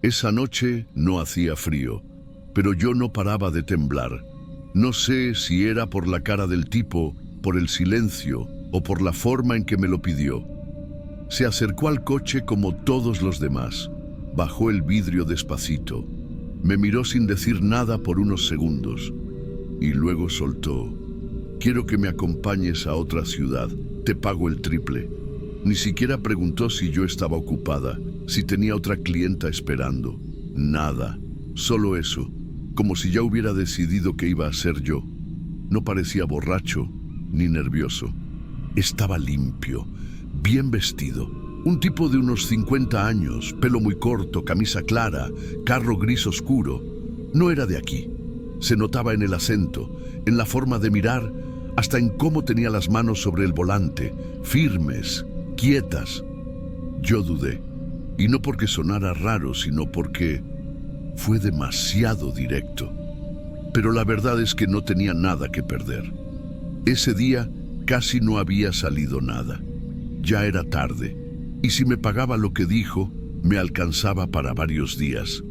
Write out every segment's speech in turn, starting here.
Esa noche no hacía frío, pero yo no paraba de temblar. No sé si era por la cara del tipo, por el silencio o por la forma en que me lo pidió. Se acercó al coche como todos los demás. Bajó el vidrio despacito. Me miró sin decir nada por unos segundos y luego soltó: quiero que me acompañes a otra ciudad, te pago el triple. Ni siquiera preguntó si yo estaba ocupada, si tenía otra clienta esperando. Nada, solo eso, como si ya hubiera decidido que iba a ser yo. No parecía borracho ni nervioso. Estaba limpio, bien vestido. Un tipo de unos 50 años, pelo muy corto, camisa clara, carro gris oscuro. No era de aquí. Se notaba en el acento, en la forma de mirar, hasta en cómo tenía las manos sobre el volante, firmes, quietas. Yo dudé, y no porque sonara raro, sino porque fue demasiado directo. Pero la verdad es que no tenía nada que perder. Ese día casi no había salido nada. Ya era tarde, y si me pagaba lo que dijo, me alcanzaba para varios días.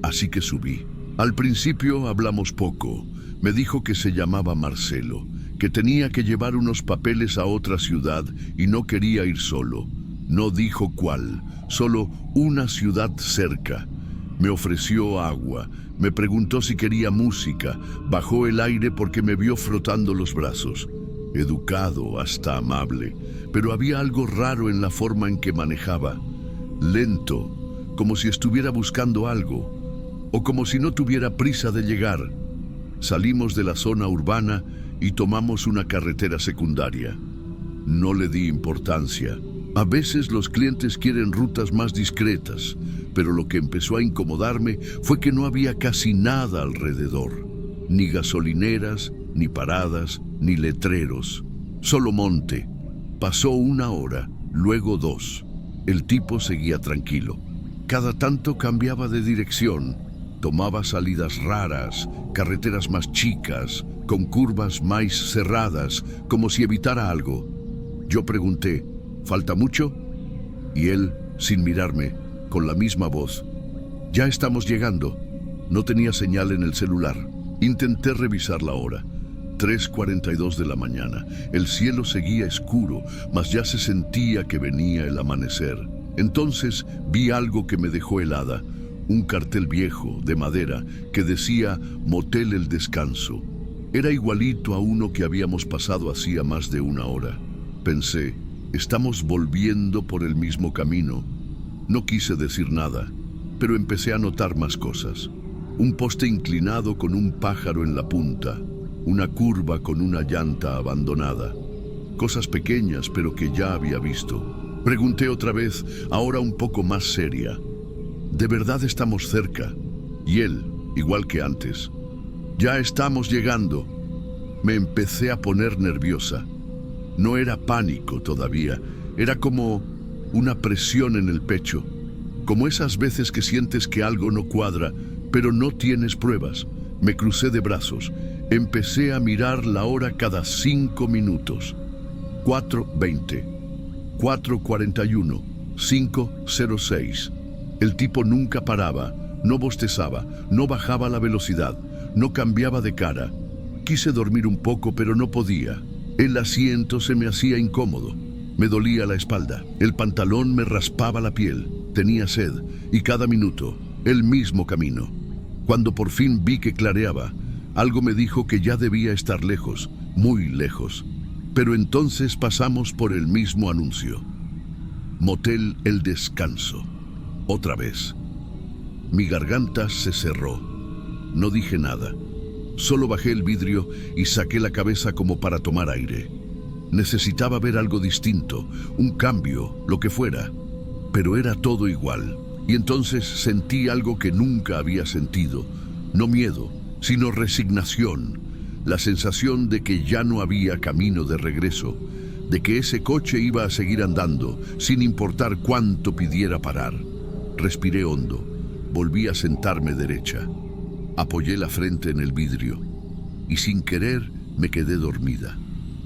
Así que subí. Al principio hablamos poco. Me dijo que se llamaba Marcelo, que tenía que llevar unos papeles a otra ciudad y no quería ir solo. No dijo cuál, solo una ciudad cerca. Me ofreció agua, me preguntó si quería música, bajó el aire porque me vio frotando los brazos. Educado, hasta amable, pero había algo raro en la forma en que manejaba. Lento, como si estuviera buscando algo, o como si no tuviera prisa de llegar. Salimos de la zona urbana y tomamos una carretera secundaria. No le di importancia. A veces los clientes quieren rutas más discretas, pero lo que empezó a incomodarme fue que no había casi nada alrededor. Ni gasolineras, ni paradas, ni letreros. Solo monte. Pasó 1 hora, luego 2. El tipo seguía tranquilo. Cada tanto cambiaba de dirección. Tomaba salidas raras, carreteras más chicas, con curvas más cerradas, como si evitara algo. Yo pregunté: ¿falta mucho? Y él, sin mirarme, con la misma voz: ya estamos llegando. No tenía señal en el celular. Intenté revisar la hora. 3:42 de la mañana. El cielo seguía oscuro, mas ya se sentía que venía el amanecer. Entonces vi algo que me dejó helada. Un cartel viejo, de madera, que decía Motel El Descanso. Era igualito a uno que habíamos pasado hacía más de 1 hora. Pensé: estamos volviendo por el mismo camino. No quise decir nada, pero empecé a notar más cosas. Un poste inclinado con un pájaro en la punta, una curva con una llanta abandonada. Cosas pequeñas, pero que ya había visto. Pregunté otra vez, ahora un poco más seria: ¿de verdad estamos cerca? Y él, igual que antes: ya estamos llegando. Me empecé a poner nerviosa. No era pánico todavía, era como una presión en el pecho, como esas veces que sientes que algo no cuadra, pero no tienes pruebas. Me crucé de brazos, empecé a mirar la hora cada 5 minutos. 4:20, 4:41, 5:06. El tipo nunca paraba, no bostezaba, no bajaba la velocidad, no cambiaba de cara. Quise dormir un poco, pero no podía. El asiento se me hacía incómodo. Me dolía la espalda, el pantalón me raspaba la piel, tenía sed, y cada minuto, el mismo camino. Cuando por fin vi que clareaba, algo me dijo que ya debía estar lejos, muy lejos. Pero entonces pasamos por el mismo anuncio. Motel El Descanso. Otra vez. Mi garganta se cerró. No dije nada. Solo bajé el vidrio y saqué la cabeza como para tomar aire. Necesitaba ver algo distinto, un cambio, lo que fuera. Pero era todo igual. Y entonces sentí algo que nunca había sentido. No miedo, sino resignación. La sensación de que ya no había camino de regreso. De que ese coche iba a seguir andando, sin importar cuánto pidiera parar. Respiré hondo. Volví a sentarme derecha. Apoyé la frente en el vidrio. Y sin querer me quedé dormida.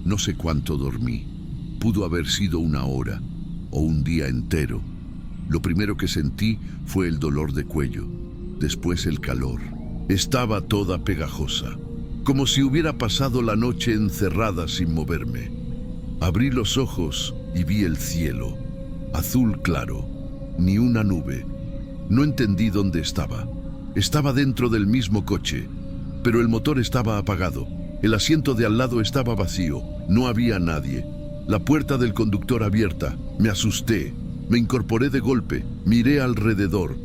No sé cuánto dormí. Pudo haber sido 1 hora o un día entero. Lo primero que sentí fue el dolor de cuello, después el calor. Estaba toda pegajosa, como si hubiera pasado la noche encerrada sin moverme. Abrí los ojos y vi el cielo, azul claro, ni una nube. No entendí dónde estaba. Estaba dentro del mismo coche, pero el motor estaba apagado. El asiento de al lado estaba vacío, no había nadie. La puerta del conductor abierta. Me asusté, me incorporé de golpe, miré alrededor.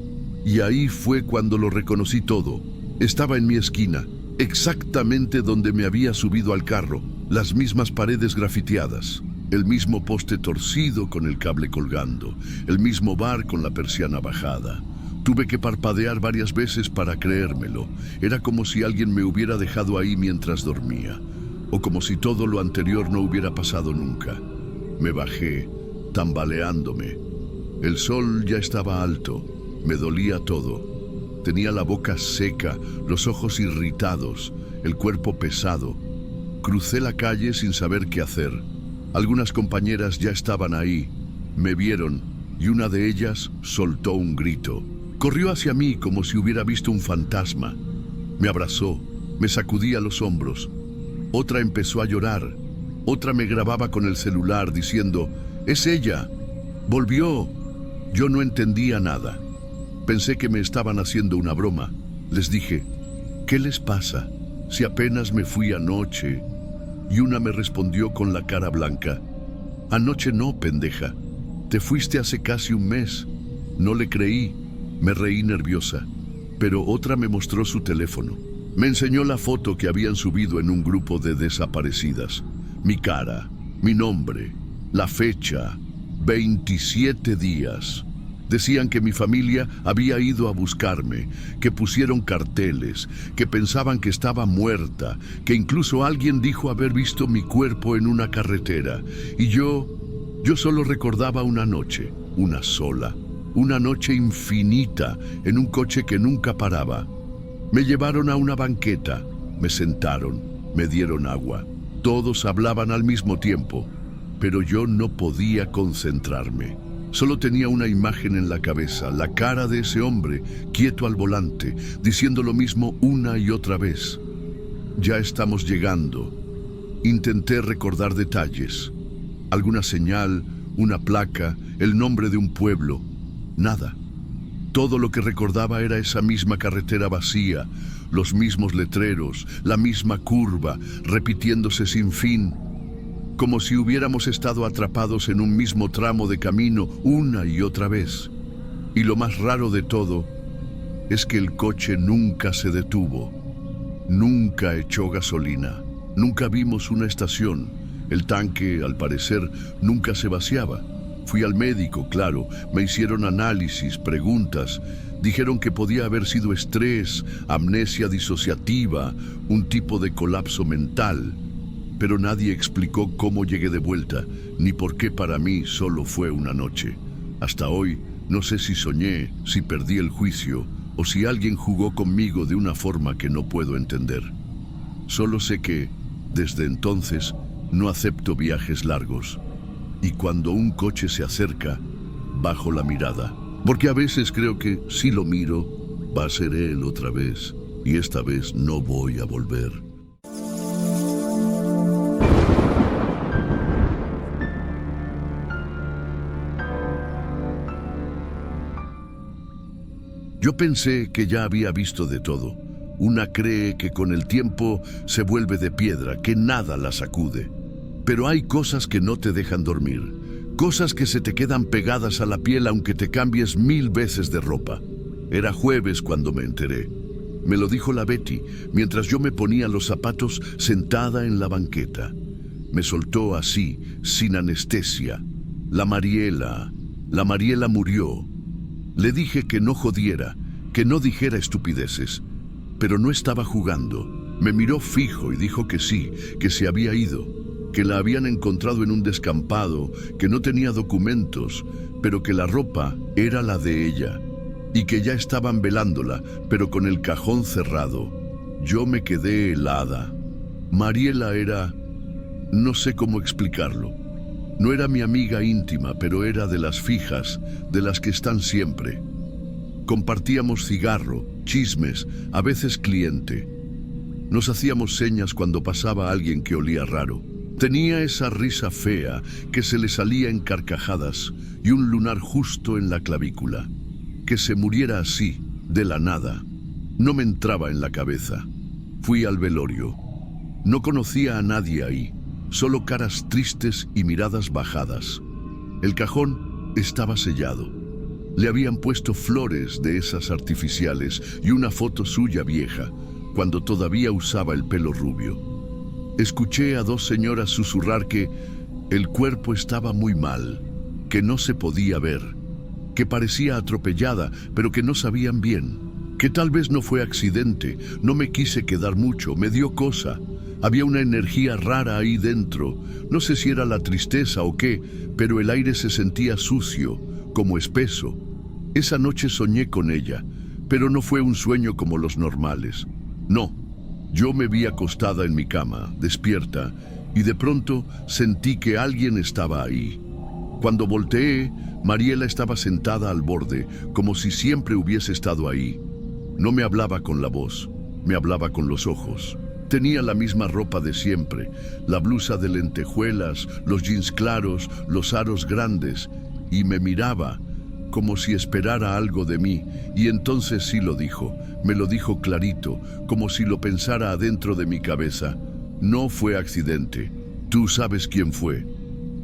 Y ahí fue cuando lo reconocí todo. Estaba en mi esquina, exactamente donde me había subido al carro, las mismas paredes grafiteadas, el mismo poste torcido con el cable colgando, el mismo bar con la persiana bajada. Tuve que parpadear varias veces para creérmelo. Era como si alguien me hubiera dejado ahí mientras dormía, o como si todo lo anterior no hubiera pasado nunca. Me bajé, tambaleándome. El sol ya estaba alto, me dolía todo. Tenía la boca seca, los ojos irritados, el cuerpo pesado. Crucé la calle sin saber qué hacer. Algunas compañeras ya estaban ahí, me vieron y una de ellas soltó un grito. Corrió hacia mí como si hubiera visto un fantasma. Me abrazó, me sacudía los hombros. Otra empezó a llorar. Otra me grababa con el celular diciendo, «¡Es ella! ¡Volvió!». Yo no entendía nada. Pensé que me estaban haciendo una broma. Les dije, «¿Qué les pasa? Si apenas me fui anoche». Y una me respondió con la cara blanca, «Anoche no, pendeja. Te fuiste hace casi un mes». No le creí. Me reí nerviosa, pero otra me mostró su teléfono. Me enseñó la foto que habían subido en un grupo de desaparecidas. Mi cara, mi nombre, la fecha, 27 días. Decían que mi familia había ido a buscarme, que pusieron carteles, que pensaban que estaba muerta, que incluso alguien dijo haber visto mi cuerpo en una carretera. Y yo solo recordaba una noche, una sola. Una noche infinita en un coche que nunca paraba. Me llevaron a una banqueta, me sentaron, me dieron agua. Todos hablaban al mismo tiempo, pero yo no podía concentrarme. Solo tenía una imagen en la cabeza, la cara de ese hombre, quieto al volante, diciendo lo mismo una y otra vez. Ya estamos llegando. Intenté recordar detalles. Alguna señal, una placa, el nombre de un pueblo. Nada. Todo lo que recordaba era esa misma carretera vacía, los mismos letreros, la misma curva, repitiéndose sin fin, como si hubiéramos estado atrapados en un mismo tramo de camino una y otra vez. Y lo más raro de todo es que el coche nunca se detuvo, nunca echó gasolina, nunca vimos una estación. El tanque, al parecer, nunca se vaciaba. Fui al médico, claro, me hicieron análisis, preguntas. Dijeron que podía haber sido estrés, amnesia disociativa, un tipo de colapso mental. Pero nadie explicó cómo llegué de vuelta, ni por qué para mí solo fue una noche. Hasta hoy, no sé si soñé, si perdí el juicio, o si alguien jugó conmigo de una forma que no puedo entender. Solo sé que, desde entonces, no acepto viajes largos. Y cuando un coche se acerca, bajo la mirada. Porque a veces creo que si lo miro, va a ser él otra vez. Y esta vez no voy a volver. Yo pensé que ya había visto de todo. Una cree que con el tiempo se vuelve de piedra, que nada la sacude. Pero hay cosas que no te dejan dormir, cosas que se te quedan pegadas a la piel aunque te cambies 1000 veces de ropa. Era jueves cuando me enteré. Me lo dijo la Betty, mientras yo me ponía los zapatos sentada en la banqueta. Me soltó así, sin anestesia. La Mariela murió. Le dije que no jodiera, que no dijera estupideces, pero no estaba jugando. Me miró fijo y dijo que sí, que se había ido, que la habían encontrado en un descampado, que no tenía documentos, pero que la ropa era la de ella, y que ya estaban velándola, pero con el cajón cerrado. Yo me quedé helada. Mariela era... no sé cómo explicarlo. No era mi amiga íntima, pero era de las fijas, de las que están siempre. Compartíamos cigarro, chismes, a veces cliente. Nos hacíamos señas cuando pasaba alguien que olía raro. Tenía esa risa fea que se le salía en carcajadas y un lunar justo en la clavícula. Que se muriera así, de la nada, no me entraba en la cabeza. Fui al velorio. No conocía a nadie ahí, solo caras tristes y miradas bajadas. El cajón estaba sellado. Le habían puesto flores de esas artificiales y una foto suya vieja, cuando todavía usaba el pelo rubio. Escuché a dos señoras susurrar que el cuerpo estaba muy mal, que no se podía ver, que parecía atropellada, pero que no sabían bien, que tal vez no fue accidente. No me quise quedar mucho, me dio cosa. Había una energía rara ahí dentro, no sé si era la tristeza o qué, pero el aire se sentía sucio, como espeso. Esa noche soñé con ella, pero no fue un sueño como los normales. No, yo me vi acostada en mi cama, despierta, y de pronto sentí que alguien estaba ahí. Cuando volteé, Mariela estaba sentada al borde, como si siempre hubiese estado ahí. No me hablaba con la voz, me hablaba con los ojos. Tenía la misma ropa de siempre, la blusa de lentejuelas, los jeans claros, los aros grandes, y me miraba como si esperara algo de mí, y entonces sí lo dijo, me lo dijo clarito, como si lo pensara adentro de mi cabeza. No fue accidente, tú sabes quién fue.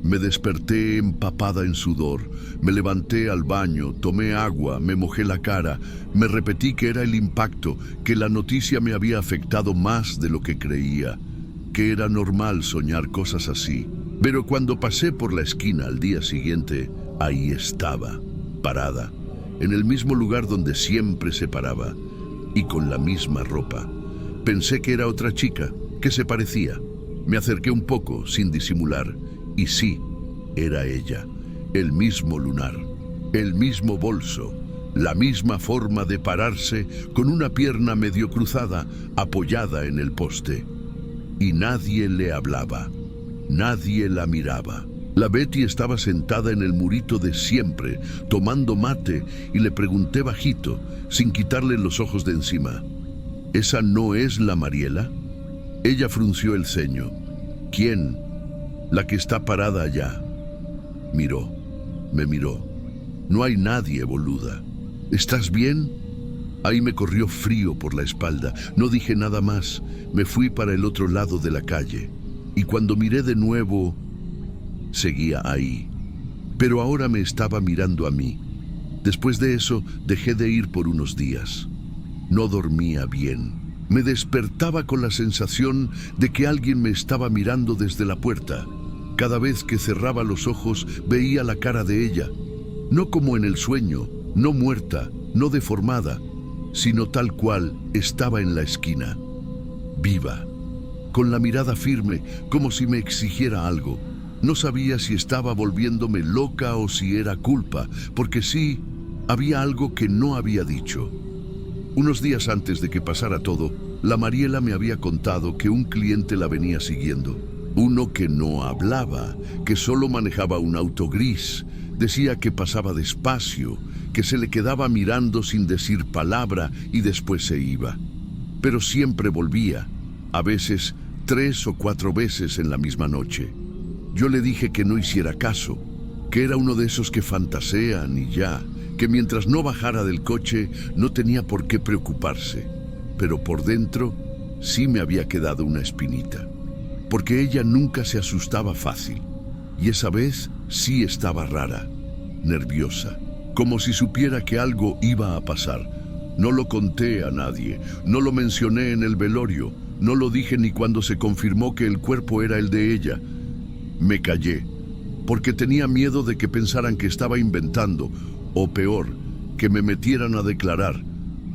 Me desperté empapada en sudor, me levanté al baño, tomé agua, me mojé la cara, me repetí que era el impacto, que la noticia me había afectado más de lo que creía, que era normal soñar cosas así. Pero cuando pasé por la esquina al día siguiente, ahí estaba, parada, en el mismo lugar donde siempre se paraba, y con la misma ropa. Pensé que era otra chica, que se parecía. Me acerqué un poco, sin disimular, y sí, era ella, el mismo lunar, el mismo bolso, la misma forma de pararse con una pierna medio cruzada, apoyada en el poste. Y nadie le hablaba, nadie la miraba. La Betty estaba sentada en el murito de siempre, tomando mate, y le pregunté bajito, sin quitarle los ojos de encima: ¿esa no es la Mariela? Ella frunció el ceño. ¿Quién? La que está parada allá. Miró, me miró. No hay nadie, boluda. ¿Estás bien? Ahí me corrió frío por la espalda. No dije nada más. Me fui para el otro lado de la calle. Y cuando miré de nuevo, seguía ahí. Pero ahora me estaba mirando a mí. Después de eso, dejé de ir por unos días. No dormía bien. Me despertaba con la sensación de que alguien me estaba mirando desde la puerta. Cada vez que cerraba los ojos veía la cara de ella, no como en el sueño, no muerta, no deformada, sino tal cual estaba en la esquina, viva, con la mirada firme, como si me exigiera algo. No sabía si estaba volviéndome loca o si era culpa, porque sí, había algo que no había dicho. Unos días antes de que pasara todo, la Mariela me había contado que un cliente la venía siguiendo. Uno que no hablaba, que solo manejaba un auto gris. Decía que pasaba despacio, que se le quedaba mirando sin decir palabra y después se iba. Pero siempre volvía, a veces 3 o 4 veces en la misma noche. Yo le dije que no hiciera caso, que era uno de esos que fantasean y ya, que mientras no bajara del coche no tenía por qué preocuparse. Pero por dentro sí me había quedado una espinita, porque ella nunca se asustaba fácil, y esa vez sí estaba rara, nerviosa, como si supiera que algo iba a pasar. No lo conté a nadie, no lo mencioné en el velorio, no lo dije ni cuando se confirmó que el cuerpo era el de ella. Me callé, porque tenía miedo de que pensaran que estaba inventando, o peor, que me metieran a declarar,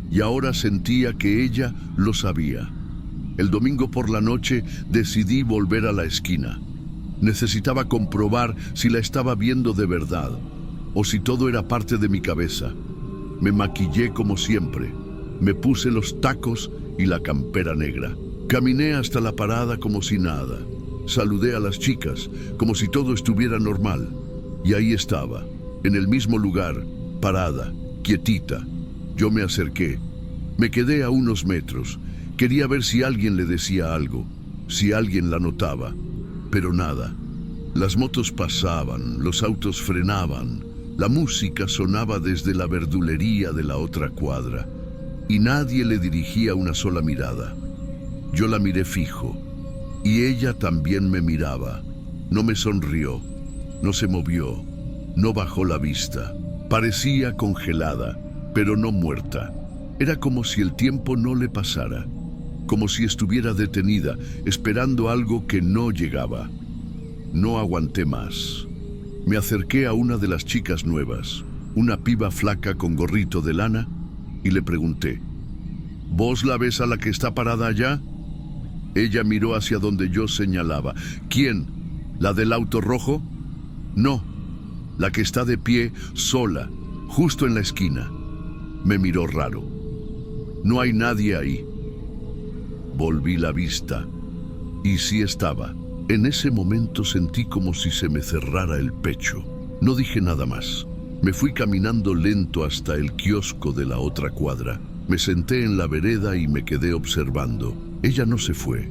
y ahora sentía que ella lo sabía. El domingo por la noche decidí volver a la esquina. Necesitaba comprobar si la estaba viendo de verdad, o si todo era parte de mi cabeza. Me maquillé como siempre, me puse los tacos y la campera negra. Caminé hasta la parada como si nada. Saludé a las chicas, como si todo estuviera normal. Y ahí estaba, en el mismo lugar, parada, quietita. Yo me acerqué. Me quedé a unos metros. Quería ver si alguien le decía algo, si alguien la notaba. Pero nada. Las motos pasaban, los autos frenaban, la música sonaba desde la verdulería de la otra cuadra. Y nadie le dirigía una sola mirada. Yo la miré fijo. Y ella también me miraba. No me sonrió, no se movió, no bajó la vista. Parecía congelada, pero no muerta. Era como si el tiempo no le pasara, como si estuviera detenida, esperando algo que no llegaba. No aguanté más. Me acerqué a una de las chicas nuevas, una piba flaca con gorrito de lana, y le pregunté, ¿vos la ves a la que está parada allá? Ella miró hacia donde yo señalaba. ¿Quién? ¿La del auto rojo? No, la que está de pie, sola, justo en la esquina. Me miró raro. No hay nadie ahí. Volví la vista, y sí estaba. En ese momento sentí como si se me cerrara el pecho. No dije nada más. Me fui caminando lento hasta el kiosco de la otra cuadra. Me senté en la vereda y me quedé observando. Ella no se fue.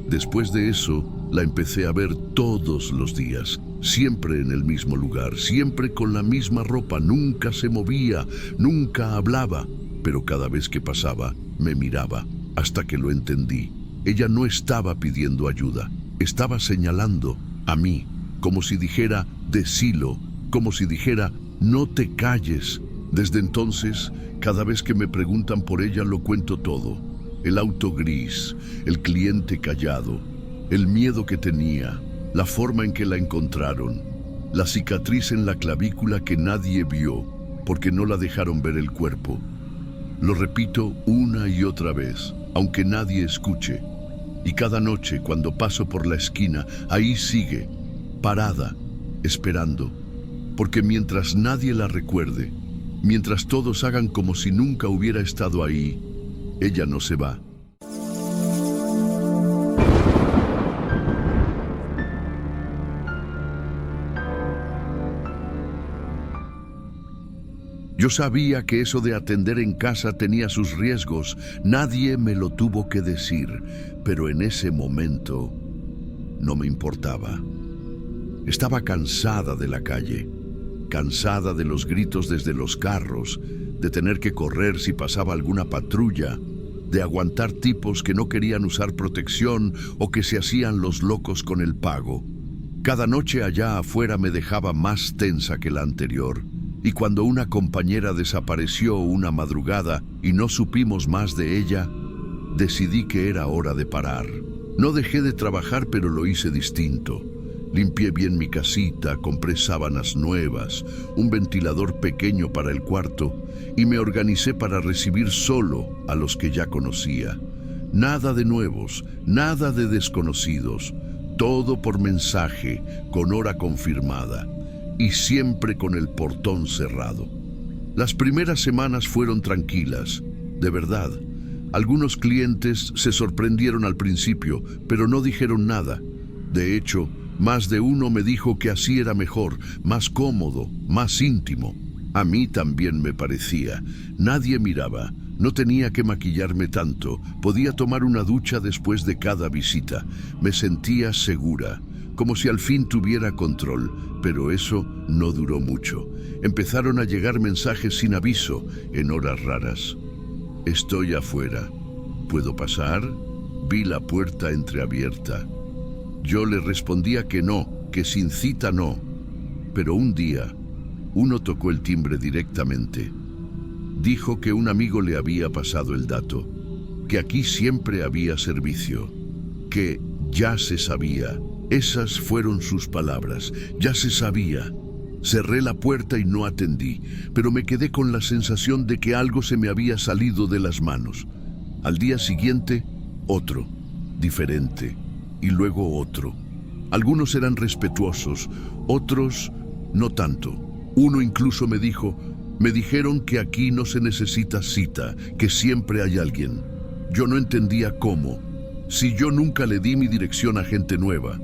Después de eso, la empecé a ver todos los días, siempre en el mismo lugar, siempre con la misma ropa, nunca se movía, nunca hablaba, pero cada vez que pasaba, me miraba, hasta que lo entendí. Ella no estaba pidiendo ayuda, estaba señalando a mí, como si dijera, decilo, como si dijera, no te calles. Desde entonces, cada vez que me preguntan por ella, lo cuento todo. El auto gris, el cliente callado, el miedo que tenía, la forma en que la encontraron, la cicatriz en la clavícula que nadie vio porque no la dejaron ver el cuerpo. Lo repito una y otra vez, aunque nadie escuche. Y cada noche, cuando paso por la esquina, ahí sigue, parada, esperando. Porque mientras nadie la recuerde, mientras todos hagan como si nunca hubiera estado ahí, ella no se va. Yo sabía que eso de atender en casa tenía sus riesgos. Nadie me lo tuvo que decir, pero en ese momento no me importaba. Estaba cansada de la calle, cansada de los gritos desde los carros, de tener que correr si pasaba alguna patrulla, de aguantar tipos que no querían usar protección o que se hacían los locos con el pago. Cada noche allá afuera me dejaba más tensa que la anterior. Y cuando una compañera desapareció una madrugada y no supimos más de ella, decidí que era hora de parar. No dejé de trabajar, pero lo hice distinto. Limpié bien mi casita, compré sábanas nuevas, un ventilador pequeño para el cuarto y me organicé para recibir solo a los que ya conocía. Nada de nuevos, nada de desconocidos, todo por mensaje, con hora confirmada. Y siempre con el portón cerrado. Las primeras semanas fueron tranquilas, de verdad. Algunos clientes se sorprendieron al principio, pero no dijeron nada. De hecho, más de uno me dijo que así era mejor, más cómodo, más íntimo. A mí también me parecía. Nadie miraba, no tenía que maquillarme tanto, podía tomar una ducha después de cada visita. Me sentía segura, como si al fin tuviera control, pero eso no duró mucho. Empezaron a llegar mensajes sin aviso, en horas raras. Estoy afuera. ¿Puedo pasar? Vi la puerta entreabierta. Yo le respondía que no, que sin cita no. Pero un día, uno tocó el timbre directamente. Dijo que un amigo le había pasado el dato, que aquí siempre había servicio, que ya se sabía. Esas fueron sus palabras, ya se sabía. Cerré la puerta y no atendí, pero me quedé con la sensación de que algo se me había salido de las manos. Al día siguiente, otro, diferente, y luego otro. Algunos eran respetuosos, otros no tanto. Uno incluso me dijeron que aquí no se necesita cita, que siempre hay alguien. Yo no entendía cómo, si yo nunca le di mi dirección a gente nueva.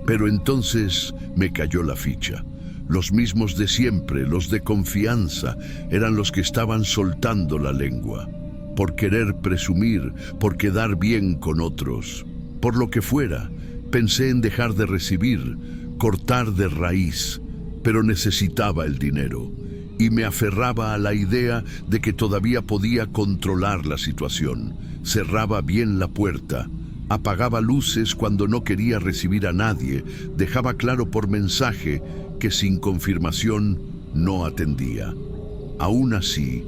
Pero entonces me cayó la ficha. Los mismos de siempre, los de confianza, eran los que estaban soltando la lengua. Por querer presumir, por quedar bien con otros. Por lo que fuera, pensé en dejar de recibir, cortar de raíz, pero necesitaba el dinero. Y me aferraba a la idea de que todavía podía controlar la situación. Cerraba bien la puerta, apagaba luces cuando no quería recibir a nadie, dejaba claro por mensaje que sin confirmación no atendía. Aún así,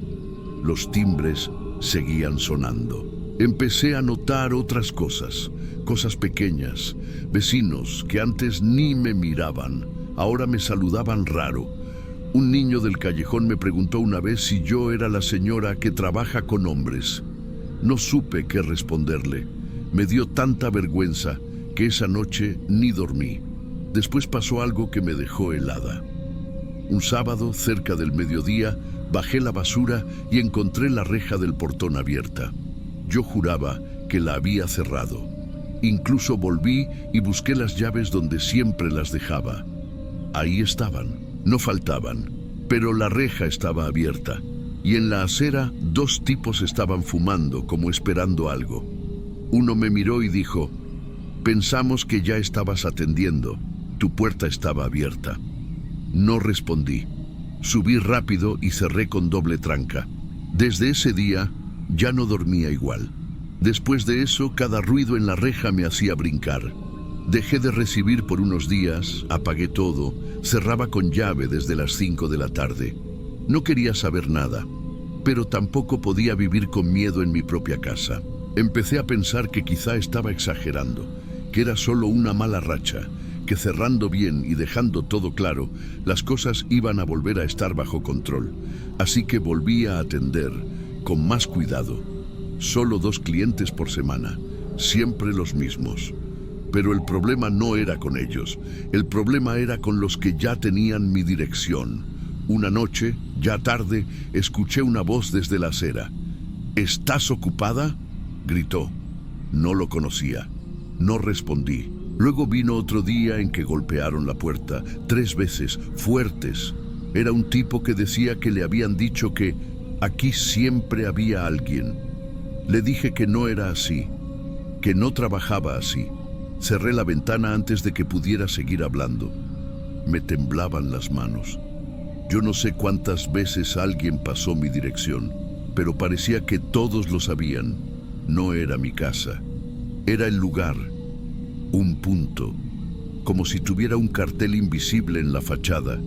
los timbres seguían sonando. Empecé a notar otras cosas, cosas pequeñas, vecinos que antes ni me miraban, ahora me saludaban raro. Un niño del callejón me preguntó una vez si yo era la señora que trabaja con hombres. No supe qué responderle. Me dio tanta vergüenza que esa noche ni dormí. Después pasó algo que me dejó helada. Un sábado, cerca del mediodía, bajé la basura y encontré la reja del portón abierta. Yo juraba que la había cerrado. Incluso volví y busqué las llaves donde siempre las dejaba. Ahí estaban, no faltaban, pero la reja estaba abierta. Y en la acera 2 tipos estaban fumando, como esperando algo. Uno me miró y dijo: «Pensamos que ya estabas atendiendo. Tu puerta estaba abierta». No respondí. Subí rápido y cerré con doble tranca. Desde ese día ya no dormía igual. Después de eso, cada ruido en la reja me hacía brincar. Dejé de recibir por unos días, apagué todo, cerraba con llave desde las 5 de la tarde. No quería saber nada, pero tampoco podía vivir con miedo en mi propia casa. Empecé a pensar que quizá estaba exagerando, que era solo una mala racha, que cerrando bien y dejando todo claro, las cosas iban a volver a estar bajo control. Así que volví a atender, con más cuidado. Solo 2 clientes por semana, siempre los mismos. Pero el problema no era con ellos, el problema era con los que ya tenían mi dirección. Una noche, ya tarde, escuché una voz desde la acera. «¿Estás ocupada?», gritó. No lo conocía. No respondí. Luego vino otro día en que golpearon la puerta, 3 veces, fuertes. Era un tipo que decía que le habían dicho que aquí siempre había alguien. Le dije que no era así, que no trabajaba así. Cerré la ventana antes de que pudiera seguir hablando. Me temblaban las manos. Yo no sé cuántas veces alguien pasó mi dirección, pero parecía que todos lo sabían. No era mi casa. Era el lugar, un punto, como si tuviera un cartel invisible en la fachada.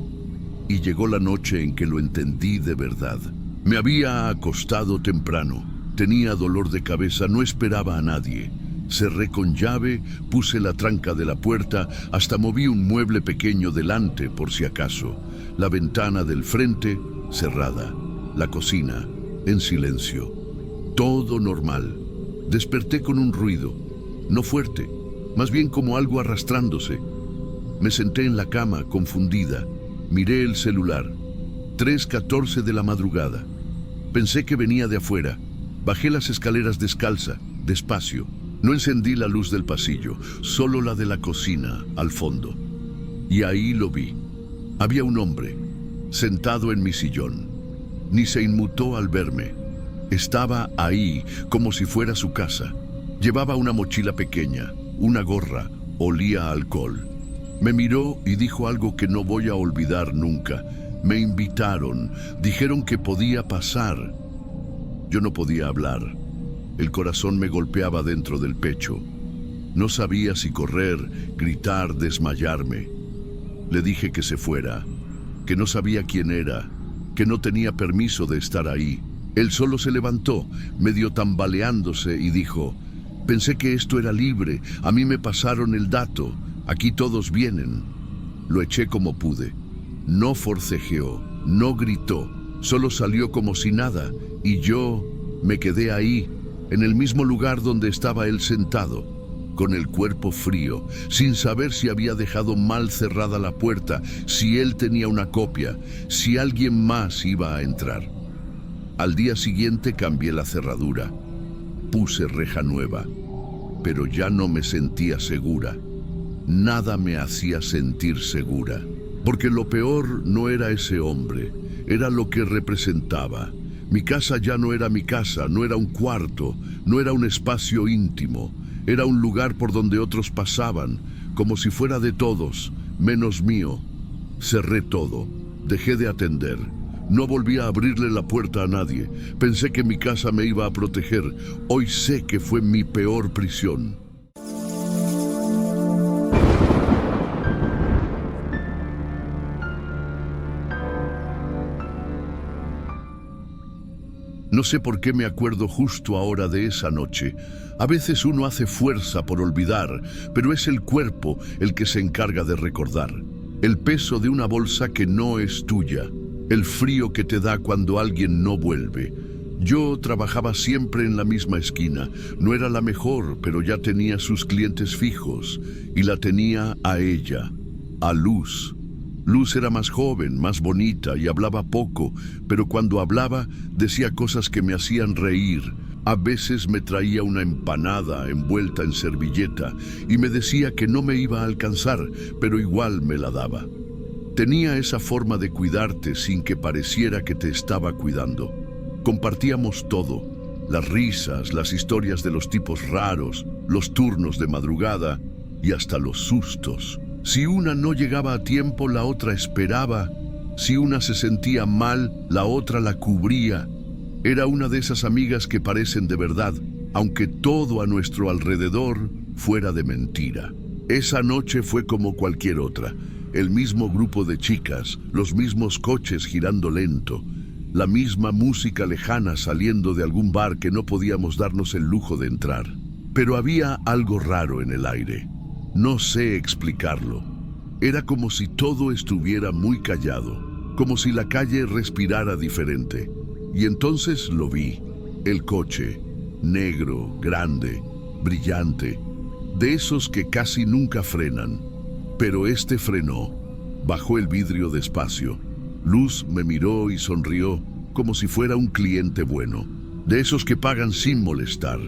Y llegó la noche en que lo entendí de verdad. Me había acostado temprano, tenía dolor de cabeza, no esperaba a nadie. Cerré con llave, puse la tranca de la puerta, hasta moví un mueble pequeño delante por si acaso. La ventana del frente cerrada, la cocina en silencio. Todo normal. Desperté con un ruido, no fuerte, más bien como algo arrastrándose. Me senté en la cama, confundida. Miré el celular. 3:14 de la madrugada. Pensé que venía de afuera. Bajé las escaleras descalza, despacio. No encendí la luz del pasillo, solo la de la cocina, al fondo. Y ahí lo vi. Había un hombre, sentado en mi sillón. Ni se inmutó al verme. Estaba ahí, como si fuera su casa. Llevaba una mochila pequeña, una gorra, olía a alcohol. Me miró y dijo algo que no voy a olvidar nunca. Me invitaron, dijeron que podía pasar. Yo no podía hablar. El corazón me golpeaba dentro del pecho. No sabía si correr, gritar, desmayarme. Le dije que se fuera, que no sabía quién era, que no tenía permiso de estar ahí. Él solo se levantó, medio tambaleándose, y dijo: «Pensé que esto era libre, a mí me pasaron el dato, aquí todos vienen». Lo eché como pude. No forcejeó, no gritó, solo salió como si nada, y yo me quedé ahí, en el mismo lugar donde estaba él sentado, con el cuerpo frío, sin saber si había dejado mal cerrada la puerta, si él tenía una copia, si alguien más iba a entrar. Al día siguiente cambié la cerradura, puse reja nueva, pero ya no me sentía segura. nada me hacía sentir segura. Porque lo peor no era ese hombre, era lo que representaba. Mi casa ya no era mi casa, no era un cuarto, no era un espacio íntimo. Era un lugar por donde otros pasaban, como si fuera de todos, menos mío. Cerré todo, dejé de atender. No volví a abrirle la puerta a nadie. Pensé que mi casa me iba a proteger. Hoy sé que fue mi peor prisión. No sé por qué me acuerdo justo ahora de esa noche. A veces uno hace fuerza por olvidar, pero es el cuerpo el que se encarga de recordar. El peso de una bolsa que no es tuya. El frío que te da cuando alguien no vuelve. Yo trabajaba siempre en la misma esquina. No era la mejor, pero ya tenía sus clientes fijos. Y la tenía a ella, a Luz. Luz era más joven, más bonita y hablaba poco, pero cuando hablaba decía cosas que me hacían reír. A veces me traía una empanada envuelta en servilleta y me decía que no me iba a alcanzar, pero igual me la daba. Tenía esa forma de cuidarte sin que pareciera que te estaba cuidando. Compartíamos todo, las risas, las historias de los tipos raros, los turnos de madrugada y hasta los sustos. Si una no llegaba a tiempo, la otra esperaba. Si una se sentía mal, la otra la cubría. Era una de esas amigas que parecen de verdad, aunque todo a nuestro alrededor fuera de mentira. Esa noche fue como cualquier otra. El mismo grupo de chicas, los mismos coches girando lento, la misma música lejana saliendo de algún bar que no podíamos darnos el lujo de entrar. Pero había algo raro en el aire. No sé explicarlo. Era como si todo estuviera muy callado, como si la calle respirara diferente. Y entonces lo vi, el coche, negro, grande, brillante, de esos que casi nunca frenan. Pero este frenó, bajó el vidrio despacio. Luz me miró y sonrió, como si fuera un cliente bueno, de esos que pagan sin molestar.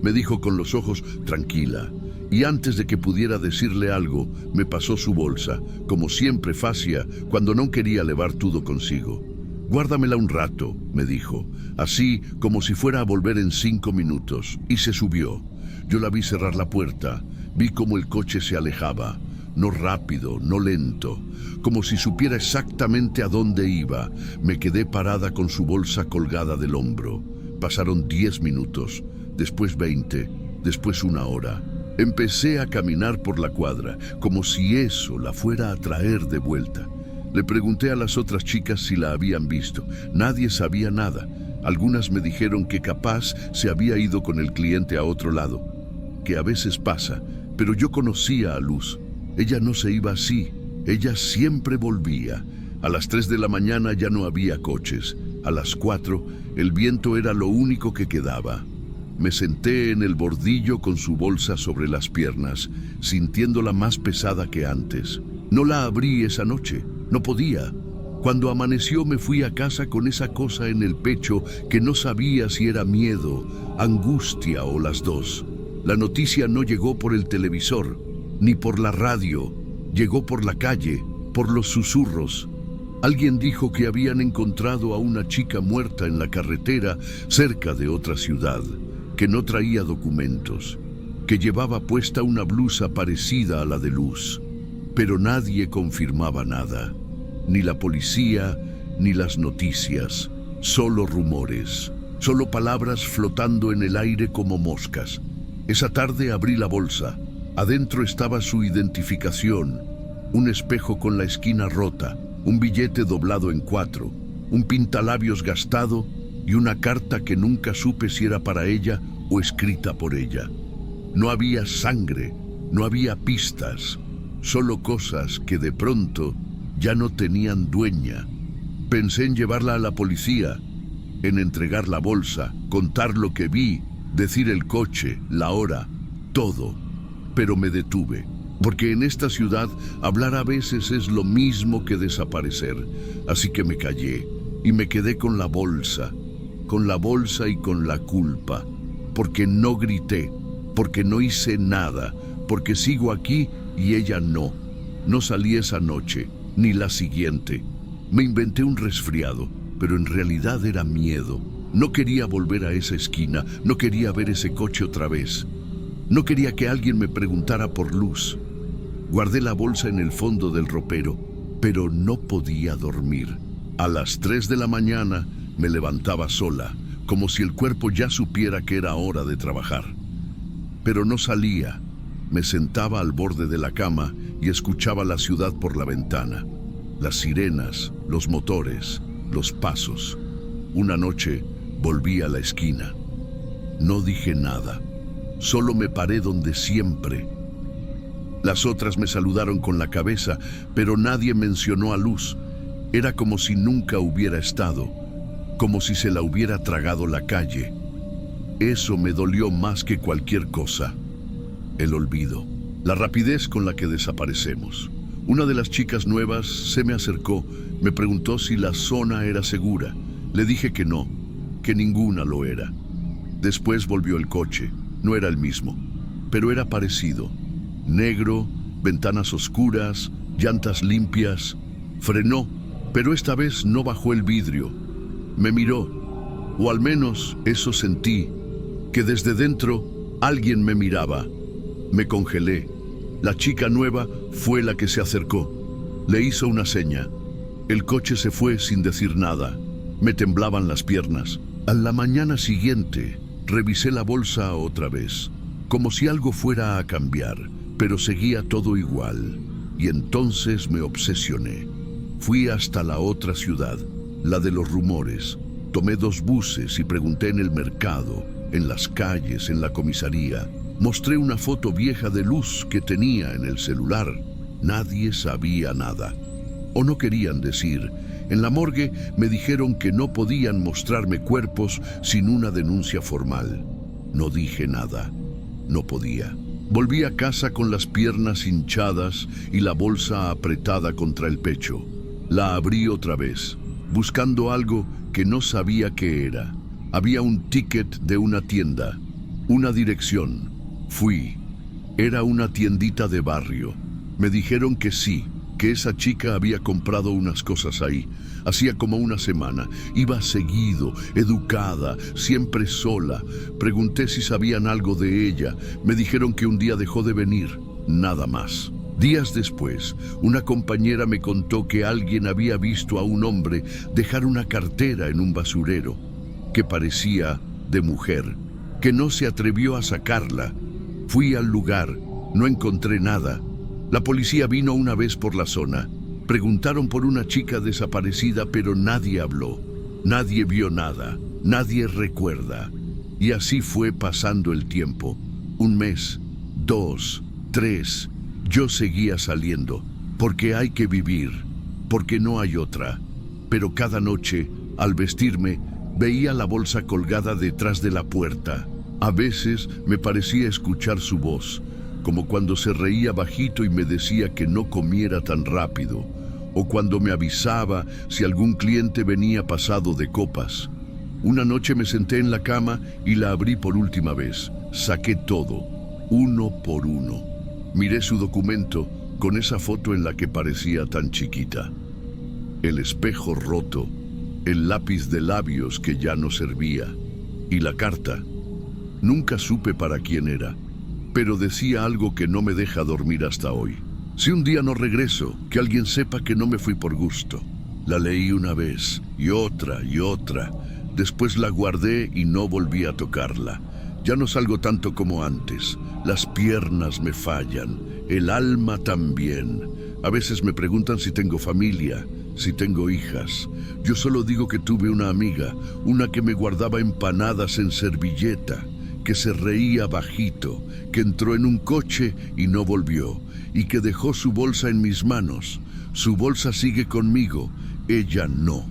Me dijo con los ojos, tranquila. Y antes de que pudiera decirle algo, me pasó su bolsa, como siempre facia cuando no quería llevar todo consigo. Guárdamela un rato, me dijo, así como si fuera a volver en 5 minutos, y se subió. Yo la vi cerrar la puerta, vi cómo el coche se alejaba, no rápido, no lento, como si supiera exactamente a dónde iba. Me quedé parada con su bolsa colgada del hombro. Pasaron 10 minutos, después 20, después 1 hora. Empecé a caminar por la cuadra, como si eso la fuera a traer de vuelta. Le pregunté a las otras chicas si la habían visto. Nadie sabía nada. Algunas me dijeron que capaz se había ido con el cliente a otro lado, que a veces pasa, pero yo conocía a Luz. Ella no se iba así, ella siempre volvía. A las 3 de la mañana ya no había coches. A las 4, el viento era lo único que quedaba. Me senté en el bordillo con su bolsa sobre las piernas, sintiéndola más pesada que antes. No la abrí esa noche, no podía. Cuando amaneció me fui a casa con esa cosa en el pecho que no sabía si era miedo, angustia o las dos. La noticia no llegó por el televisor, ni por la radio, llegó por la calle, por los susurros. Alguien dijo que habían encontrado a una chica muerta en la carretera cerca de otra ciudad, que no traía documentos, que llevaba puesta una blusa parecida a la de Luz. Pero nadie confirmaba nada, ni la policía, ni las noticias, solo rumores, solo palabras flotando en el aire como moscas. Esa tarde abrí la bolsa. Adentro estaba su identificación, un espejo con la esquina rota, un billete doblado en 4, un pintalabios gastado y una carta que nunca supe si era para ella o escrita por ella. No había sangre, no había pistas, solo cosas que de pronto ya no tenían dueña. Pensé en llevarla a la policía, en entregar la bolsa, contar lo que vi, decir el coche, la hora, todo. Pero me detuve, porque en esta ciudad hablar a veces es lo mismo que desaparecer. Así que me callé y me quedé con la bolsa y con la culpa, porque no grité, porque no hice nada, porque sigo aquí y ella no. No salí esa noche, ni la siguiente. Me inventé un resfriado, pero en realidad era miedo. No quería volver a esa esquina, no quería ver ese coche otra vez. No quería que alguien me preguntara por Luz. Guardé la bolsa en el fondo del ropero, pero no podía dormir. A las 3 de la mañana me levantaba sola, como si el cuerpo ya supiera que era hora de trabajar. Pero no salía. Me sentaba al borde de la cama y escuchaba la ciudad por la ventana. Las sirenas, los motores, los pasos. Una noche volví a la esquina. No dije nada. Solo me paré donde siempre. Las otras me saludaron con la cabeza, pero nadie mencionó a Luz. Era como si nunca hubiera estado, como si se la hubiera tragado la calle. Eso me dolió más que cualquier cosa. El olvido, la rapidez con la que desaparecemos. Una de las chicas nuevas se me acercó, me preguntó si la zona era segura. Le dije que no, que ninguna lo era. Después volvió el coche. No era el mismo, pero era parecido. Negro, ventanas oscuras, llantas limpias. Frenó, pero esta vez no bajó el vidrio. Me miró, o al menos eso sentí, que desde dentro alguien me miraba. Me congelé. La chica nueva fue la que se acercó. Le hizo una seña. El coche se fue sin decir nada. Me temblaban las piernas. A la mañana siguiente, revisé la bolsa otra vez, como si algo fuera a cambiar, pero seguía todo igual. Y entonces me obsesioné. Fui hasta la otra ciudad, la de los rumores. Tomé 2 buses y pregunté en el mercado, en las calles, en la comisaría. Mostré una foto vieja de Luz que tenía en el celular. Nadie sabía nada. O no querían decir. En la morgue me dijeron que no podían mostrarme cuerpos sin una denuncia formal. No dije nada. No podía. Volví a casa con las piernas hinchadas y la bolsa apretada contra el pecho. La abrí otra vez, buscando algo que no sabía qué era. Había un ticket de una tienda, una dirección. Fui. Era una tiendita de barrio. Me dijeron que sí, que esa chica había comprado unas cosas ahí. Hacía como una semana. Iba seguido, educada, siempre sola. Pregunté si sabían algo de ella. Me dijeron que un día dejó de venir. Nada más. Días después, una compañera me contó que alguien había visto a un hombre dejar una cartera en un basurero, que parecía de mujer, que no se atrevió a sacarla. Fui al lugar. No encontré nada. La policía vino una vez por la zona. Preguntaron por una chica desaparecida, pero nadie habló. Nadie vio nada. Nadie recuerda. Y así fue pasando el tiempo. 1 mes, 2, 3. Yo seguía saliendo, porque hay que vivir, porque no hay otra. Pero cada noche, al vestirme, veía la bolsa colgada detrás de la puerta. A veces me parecía escuchar su voz, como cuando se reía bajito y me decía que no comiera tan rápido, o cuando me avisaba si algún cliente venía pasado de copas. Una noche me senté en la cama y la abrí por última vez. Saqué todo, uno por uno. Miré su documento con esa foto en la que parecía tan chiquita. El espejo roto, el lápiz de labios que ya no servía, y la carta. Nunca supe para quién era, pero decía algo que no me deja dormir hasta hoy. Si un día no regreso, que alguien sepa que no me fui por gusto. La leí una vez, y otra, y otra. Después la guardé y no volví a tocarla. Ya no salgo tanto como antes. Las piernas me fallan, el alma también. A veces me preguntan si tengo familia, si tengo hijas. Yo solo digo que tuve una amiga, una que me guardaba empanadas en servilleta, que se reía bajito, que entró en un coche y no volvió, y que dejó su bolsa en mis manos. Su bolsa sigue conmigo, ella no.